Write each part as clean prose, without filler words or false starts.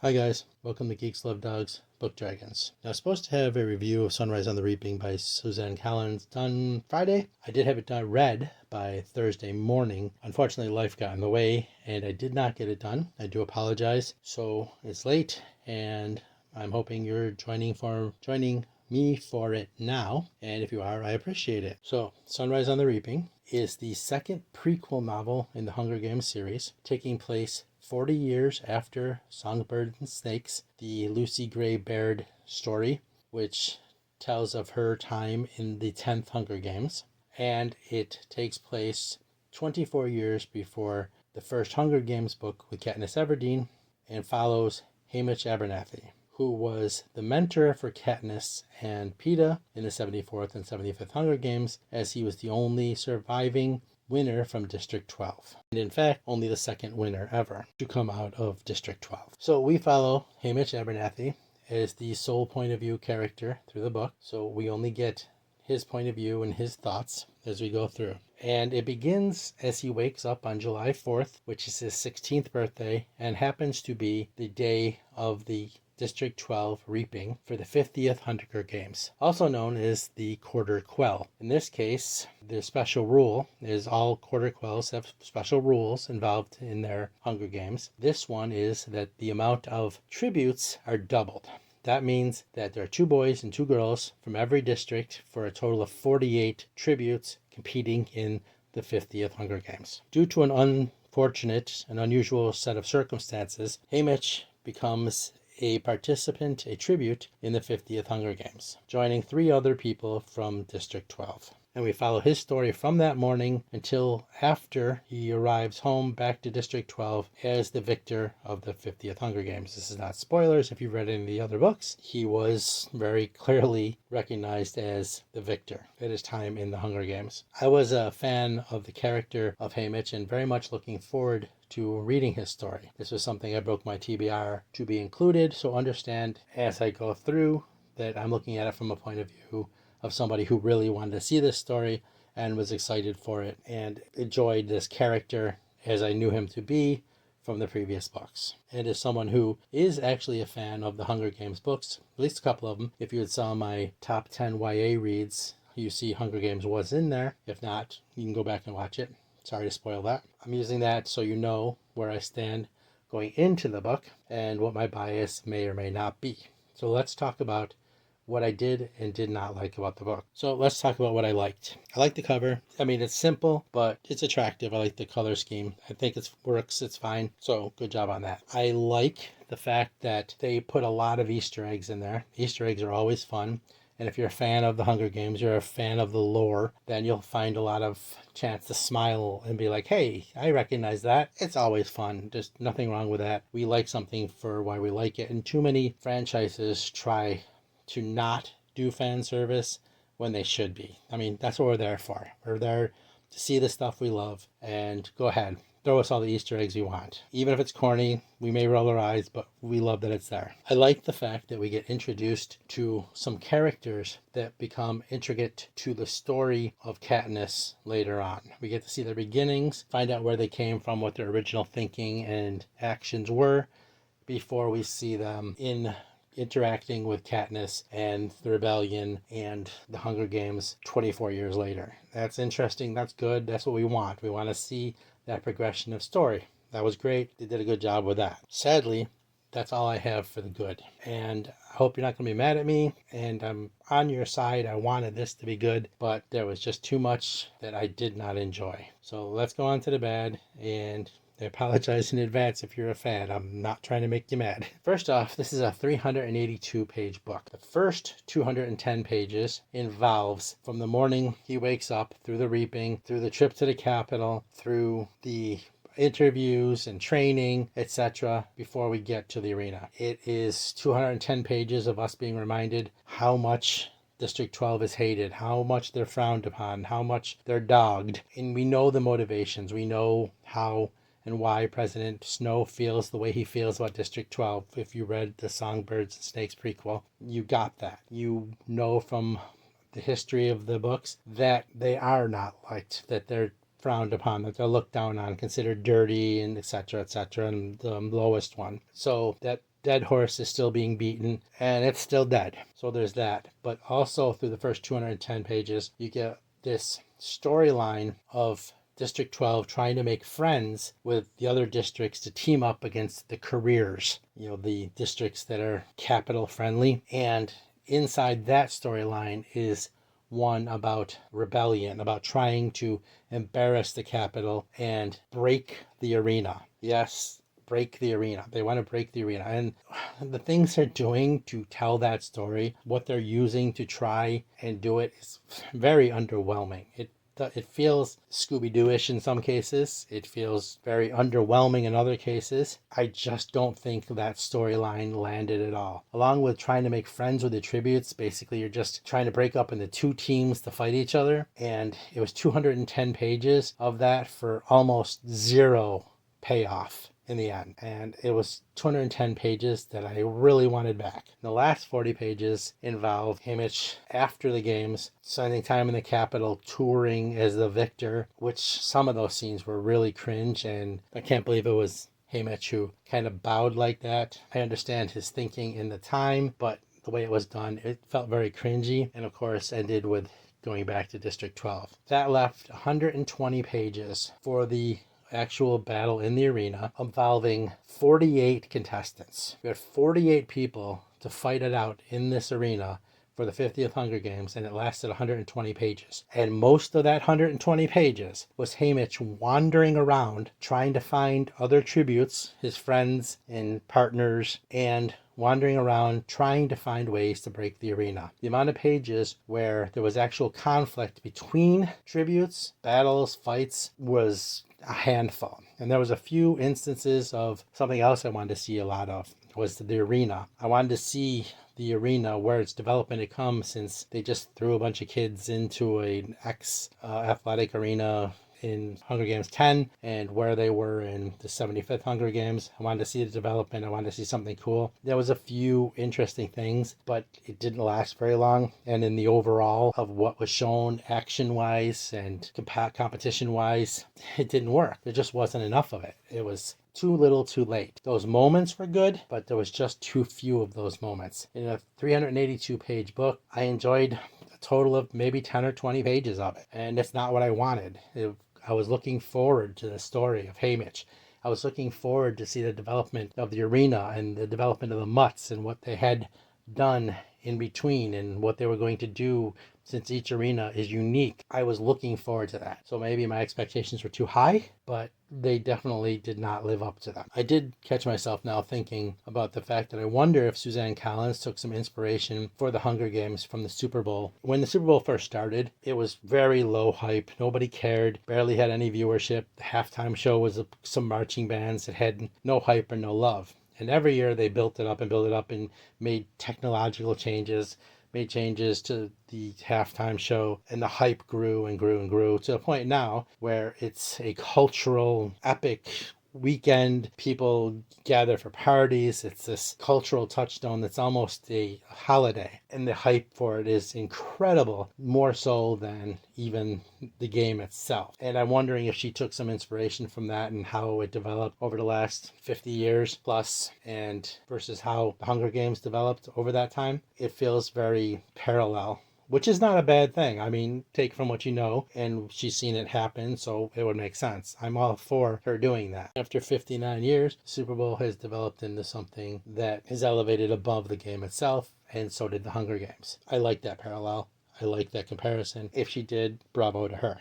Hi guys, welcome to Geeks Love Dogs Book Dragons. Now I was supposed to have a review of Sunrise on the Reaping by Suzanne Collins done Friday. I did have it done read by Thursday morning. Unfortunately, life got in the way and I did not get it done. I do apologize. So it's late and I'm hoping you're joining me for it now. And if you are, I appreciate it. So Sunrise on the Reaping is the second prequel novel in the Hunger Games series, taking place 40 years after Songbirds and Snakes, the Lucy Gray Baird story, which tells of her time in the 10th Hunger Games. And it takes place 24 years before the first Hunger Games book with Katniss Everdeen, and follows Haymitch Abernathy, who was the mentor for Katniss and Peeta in the 74th and 75th Hunger Games, as he was the only surviving winner from District 12. And in fact, only the second winner ever to come out of District 12. So we follow Haymitch Abernathy as the sole point of view character through the book. So we only get his point of view and his thoughts as we go through. And it begins as he wakes up on July 4th, which is his 16th birthday, and happens to be the day of the District 12 reaping for the 50th Hunger Games, also known as the Quarter Quell. In this case, the special rule is all Quarter Quells have special rules involved in their Hunger Games. This one is that the amount of tributes are doubled. That means that there are 2 boys and 2 girls from every district for a total of 48 tributes competing in the 50th Hunger Games. Due to an unfortunate and unusual set of circumstances, Haymitch becomes a participant, a tribute in the 50th Hunger Games, joining 3 other people from District 12. And we follow his story from that morning until after he arrives home back to District 12 as the victor of the 50th Hunger Games. This is not spoilers if you've read any of the other books. He was very clearly recognized as the victor at his time in the Hunger Games. I was a fan of the character of Haymitch and very much looking forward to reading his story. This was something I broke my TBR to be included, so understand as I go through that I'm looking at it from a point of view of somebody who really wanted to see this story and was excited for it and enjoyed this character as I knew him to be from the previous books. And as someone who is actually a fan of the Hunger Games books, at least a couple of them, if you had saw my top 10 YA reads, you see Hunger Games was in there. If not, you can go back and watch it. Sorry to spoil that. I'm using that so you know where I stand going into the book and what my bias may or may not be. So let's talk about what I did and did not like about the book. So let's talk about what I liked. I like the cover. I mean, it's simple, but it's attractive. I like the color scheme. I think it works. It's fine. So good job on that. I like the fact that they put a lot of Easter eggs in there. Easter eggs are always fun. And if you're a fan of the Hunger Games, you're a fan of the lore, then you'll find a lot of chance to smile and be like, hey, I recognize that. It's always fun. There's nothing wrong with that. We like something for why we like it. And too many franchises try to not do fan service when they should be. I mean, that's what we're there for. We're there to see the stuff we love, and go ahead, throw us all the Easter eggs we want. Even if it's corny, we may roll our eyes, but we love that it's there. I like the fact that we get introduced to some characters that become intricate to the story of Katniss later on. We get to see their beginnings, find out where they came from, what their original thinking and actions were, before we see them interacting with Katniss and the rebellion and the Hunger Games 24 years later. That's interesting. That's good. That's what we want. We want to see that progression of story. That was great. They did a good job with that. Sadly, that's all I have for the good. And I hope you're not going to be mad at me. And I'm on your side. I wanted this to be good, but there was just too much that I did not enjoy. So let's go on to the bad, and I apologize in advance if you're a fan. I'm not trying to make you mad. First off, this is a 382-page book. The first 210 pages involves from the morning he wakes up, through the reaping, through the trip to the Capitol, through the interviews and training, etc., before we get to the arena. It is 210 pages of us being reminded how much District 12 is hated, how much they're frowned upon, how much they're dogged. And we know the motivations. We know how and why President Snow feels the way he feels about District 12. If you read the Songbirds and Snakes prequel, you got that. You know from the history of the books that they are not liked, that they're frowned upon, that they're looked down on, considered dirty, and etc., and the lowest one. So that dead horse is still being beaten, and it's still dead. So there's that. But also through the first 210 pages, you get this storyline of District 12 trying to make friends with the other districts to team up against the careers, the districts that are capital friendly. And inside that storyline is one about rebellion, about trying to embarrass the capital and break the arena. Yes, break the arena. They want to break the arena. And the things they're doing to tell that story, what they're using to try and do it, is very underwhelming. It feels Scooby-Doo-ish in some cases. It feels very underwhelming in other cases. I just don't think that storyline landed at all. Along with trying to make friends with the tributes, basically you're just trying to break up into two teams to fight each other. And it was 210 pages of that for almost zero payoff in the end. And it was 210 pages that I really wanted back. The last 40 pages involve Haymitch after the games, spending time in the Capitol, touring as the victor, which some of those scenes were really cringe, and I can't believe it was Haymitch who kind of bowed like that. I understand his thinking in the time, but the way it was done, it felt very cringy, and of course ended with going back to District 12. That left 120 pages for the actual battle in the arena, involving 48 contestants. We had 48 people to fight it out in this arena for the 50th Hunger Games, and it lasted 120 pages. And most of that 120 pages was Haymitch wandering around trying to find other tributes, his friends and partners, and wandering around trying to find ways to break the arena. The amount of pages where there was actual conflict between tributes, battles, fights was a handful. And there was a few instances of something else I wanted to see a lot of, was the arena. I wanted to see the arena, where its development had come, since they just threw a bunch of kids into an athletic arena in Hunger Games 10 and where they were in the 75th Hunger Games. I wanted to see the development. I wanted to see something cool. There was a few interesting things, but it didn't last very long. And in the overall of what was shown action-wise and competition-wise, it didn't work. There just wasn't enough of it. It was too little too late. Those moments were good, but there was just too few of those moments. In a 382-page book, I enjoyed a total of maybe 10 or 20 pages of it. And it's not what I wanted. I was looking forward to the story of Haymitch. I was looking forward to see the development of the arena and the development of the mutts and what they had done in between and what they were going to do, since each arena is unique. I was looking forward to that. So maybe my expectations were too high, but they definitely did not live up to them. I did catch myself now thinking about the fact that I wonder if Suzanne Collins took some inspiration for the Hunger Games from the Super Bowl. When the Super Bowl first started, it was very low hype. Nobody cared, barely had any viewership. The halftime show was some marching bands that had no hype or no love. And every year they built it up and made technological changes, made changes to the halftime show, and the hype grew and grew and grew to a point now where it's a cultural epic weekend. People gather for parties. It's this cultural touchstone that's almost a holiday, and the hype for it is incredible, more so than even the game itself. And I'm wondering if she took some inspiration from that and how it developed over the last 50 years plus, and versus how the Hunger Games developed over that time. It feels very parallel, which is not a bad thing. I mean, take from what you know, and she's seen it happen, so it would make sense. I'm all for her doing that. After 59 years, Super Bowl has developed into something that is elevated above the game itself, and so did the Hunger Games. I like that parallel. I like that comparison. If she did, bravo to her.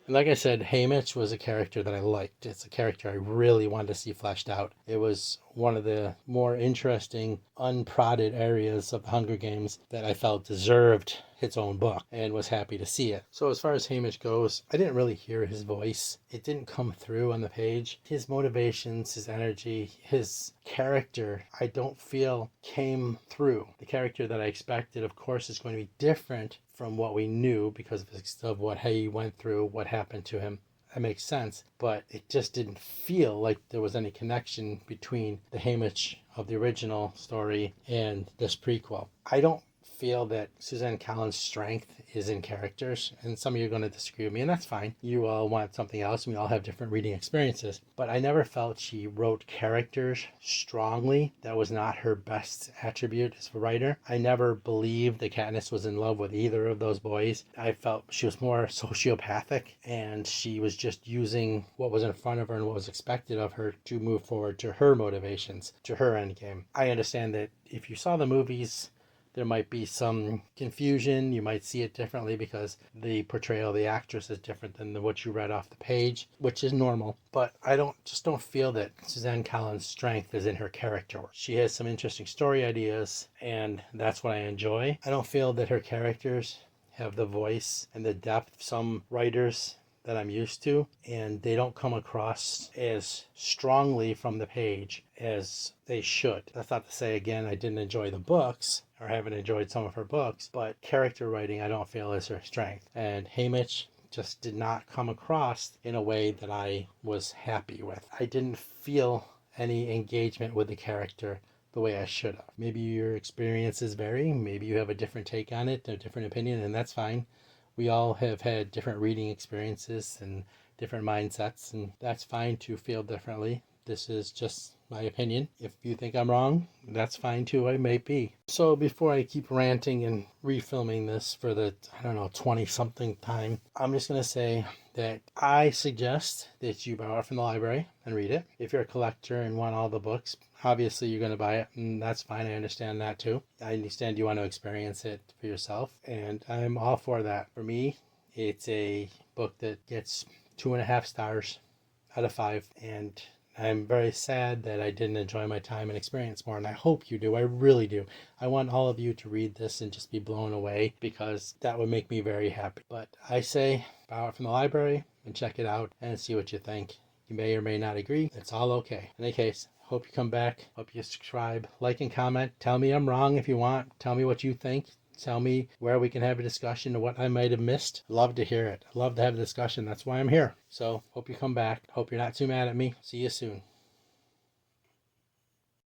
And like I said, Haymitch was a character that I liked. It's a character I really wanted to see fleshed out. It was one of the more interesting, unprodded areas of the Hunger Games that I felt deserved its own book, and was happy to see it. So as far as Haymitch goes, I didn't really hear his voice. It didn't come through on the page. His motivations, his energy, his character, I don't feel came through. The character that I expected, of course, is going to be different from what we knew because of what he went through, what happened to him. That makes sense, but it just didn't feel like there was any connection between the Haymitch of the original story and this prequel. I don't feel that Suzanne Collins' strength is in characters, and some of you are going to disagree with me, and that's fine. You all want something else, and we all have different reading experiences. But I never felt she wrote characters strongly. That was not her best attribute as a writer. I never believed that Katniss was in love with either of those boys. I felt she was more sociopathic, and she was just using what was in front of her and what was expected of her to move forward to her motivations, to her endgame. I understand that if you saw the movies, there might be some confusion. You might see it differently because the portrayal of the actress is different than what you read off the page, which is normal. But I don't feel that Suzanne Collins' strength is in her character. She has some interesting story ideas, and that's what I enjoy. I don't feel that her characters have the voice and the depth of some writers that I'm used to, and they don't come across as strongly from the page as they should. That's not to say, again, I didn't enjoy the books or haven't enjoyed some of her books, but character writing I don't feel is her strength. And Haymitch just did not come across in a way that I was happy with. I didn't feel any engagement with the character the way I should have. Maybe your experiences vary. Maybe you have a different take on it, a different opinion, and that's fine. We all have had different reading experiences and different mindsets, and that's fine to feel differently. This is just my opinion. If you think I'm wrong, that's fine too. I may be. So before I keep ranting and refilming this for the, 20-something time, I'm just going to say that I suggest that you borrow it from the library and read it. If you're a collector and want all the books, obviously you're going to buy it, and that's fine. I understand that too. I understand you want to experience it for yourself, and I'm all for that. For me, it's a book that gets 2.5 stars out of 5, and I'm very sad that I didn't enjoy my time and experience more, and I hope you do. I really do. I want all of you to read this and just be blown away, because that would make me very happy. But I say, borrow it from the library and check it out and see what you think. You may or may not agree. It's all okay. In any case, hope you come back. Hope you subscribe, like, and comment. Tell me I'm wrong if you want. Tell me what you think. Tell me where we can have a discussion of what I might have missed. Love to hear it. Love to have a discussion. That's why I'm here. So hope you come back. Hope you're not too mad at me. See you soon.